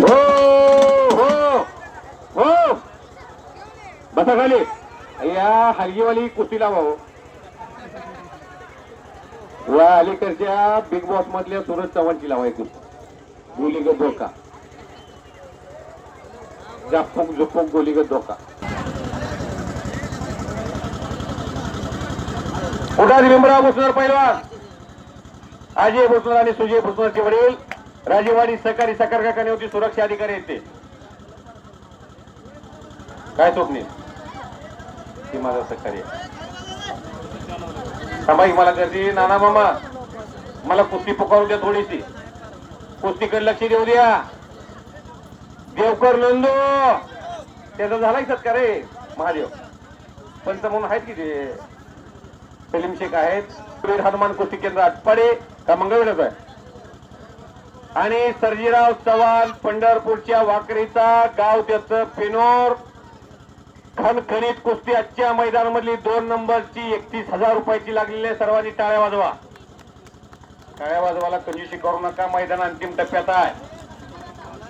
हो हो हो बसा खाली. या हलगीवाली कुस्ती लावा हो. वा अलीकडच्या बिग बॉस मधल्या सूरज चव्हाणची लावा एक गोली ग धोका. जापूक झुपूक गोली ग धोका. कुठा भीमराव भुसनर पैलवान अजय भुसनर आणि सुजय भुसनरचे वडील राजेवाडी सहकारी साखर कारखान्यावरती सुरक्षा अधिकारी येते. काय स्वप्नील ती माझा सहकारी समाई मला गर्दी. नाना मामा मला कुस्ती पुकारू द्या. थोडीशी कुस्तीकडे लक्ष देऊ द्या. देवकर नंदू त्याचा झालाय सत्कार रे. महादेव पंच म्हणून आहेत की ते सलीम शेख आहेत. हनुमान कुस्ती केंद्र आटपाडे का मंगळवेढाच आहे. आणि सर्जीराव चव्हाण पंढरपूरच्या वाकरीचा गाव त्याचं पिनोर. खणखणीत कुस्ती आजच्या मैदानामधली 2 नंबरची 31,000 रुपयाची लागलेली आहे. सर्वांनी टाळ्या वाजवा. टाळ्या वाजवायला कंजूसी करू नका. मैदान अंतिम टप्प्यात आहे.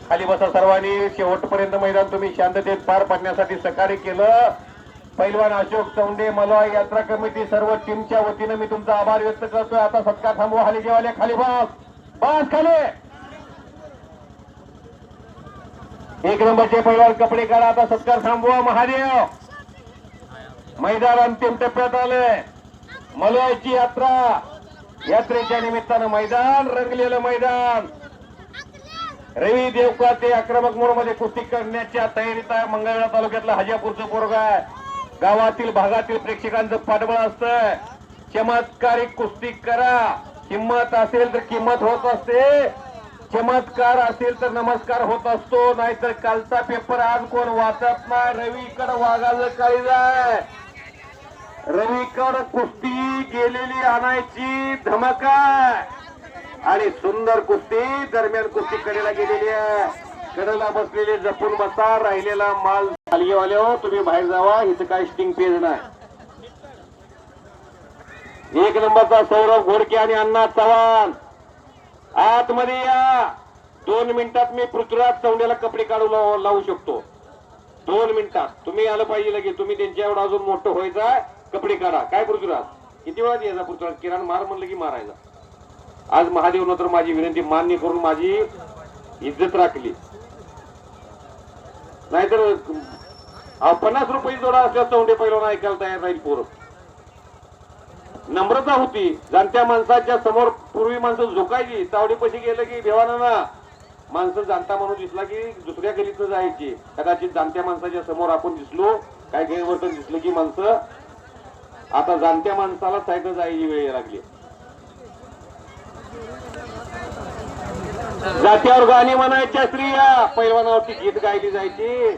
खाली बसा सर्वांनी. शेवटपर्यंत मैदान तुम्ही शांततेत पार पाडण्यासाठी सहकार्य केलं. पैलवान अशोक चौंडे मलवाई यात्रा कमिटी सर्व टीमच्या वतीनं मी तुमचा आभार व्यक्त करतोय. आता सत्कार थांबवा. हलगीवाले खाली बस. बस खाली. एक नंबरचे पैलवान कपडे काढा. आता सत्कार थांबवा. महादेव मैदान अंतिम टप्प्यात आले. मलवाईची यात्रा. यात्रेच्या निमित्तानं मैदान रंगलेलं मैदान. रवी देवका ते आक्रमक मोडमध्ये कुस्ती करण्याच्या तयारीत आहे. मंगळवेढा तालुक्यातला हजापूरचं पोरग आहे. गावातील भागातील प्रेक्षकांचं पाठबळ असतं. चमत्कारिक कुस्ती करा. हिंमत असेल तर किंमत होत असते. चमत्कार असेल तर नमस्कार होत असतो. नाहीतर कालचा पेपर आज कोण वाचत नाही. रवीकडे वागायचं काळीज आहे. रवीकडे कुस्ती गेलेली आणायची धमक आहे. आणि सुंदर कुस्ती दरम्यान कुस्ती कडेला गेलेली आहे. कडेला बसलेले जपून बसा. राहिलेला माल हलगीवाले हो तुम्ही बाहेर जावा. इथं काय स्टिंग पेज नाही. एक नंबरचा सौरभ घोडके आणि अण्णा चव्हाण आतमध्ये या. 2 मिनिटात मी पृथ्वीराज चौंडेला कपडे काढू लावू शकतो. 2 मिनिटात तुम्ही आलं पाहिजे लगेच. तुम्ही त्यांच्या एवढा अजून मोठं व्हायचं. कपडे काढा. काय पृथ्वीराज किती वेळा यायचा पृथ्वीराज. किरण मार म्हणलं की मारायचा. आज महादेव नंतर माझी विनंती मान्य करून माझी इज्जत राखली. नाहीतर 50 रुपये जोडा असल्या चौंडे पैलवान ऐकायला तयार राहील. पोरं नम्रता होती. जाणत्या माणसाच्या समोर पूर्वी माणसं झोकायची. चावडीपाशी गेलं की भेवाना माणसं जाणता माणूस दिसला की दुसऱ्या गलीत जायची. कदाचित जाणत्या माणसाच्या समोर आपण दिसलो काय गैरवर्तन दिसलं की माणसं आता जाणत्या माणसाला सायकल जायची वेळ लागली. जात्यावर गाणी म्हणायच्या स्त्रिया पैलवानावरती गीत गायली जायची.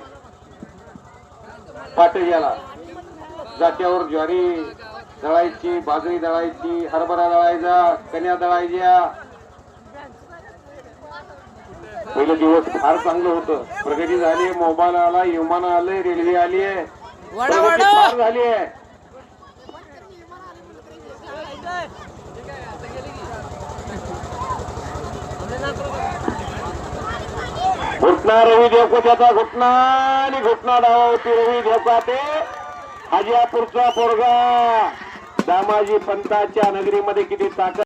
पाटयाला जात्यावर ज्वारी दळायची, बाजरी दळायची, हरभरा दळायचा, कन्या दळायच्या. पहिलं दिवस फार चांगलं होतं. प्रगती झाली. मोबाईल आला, विमान आले, रेल्वे आली आहे. फार झाली आहे. घुटना रवी देवकोच्याचा घुटना आणि घुटना डावावरती रवी देवका ते हजापूरचा पोरगा. दामाजी पंताच्या नगरीमध्ये किती ताकद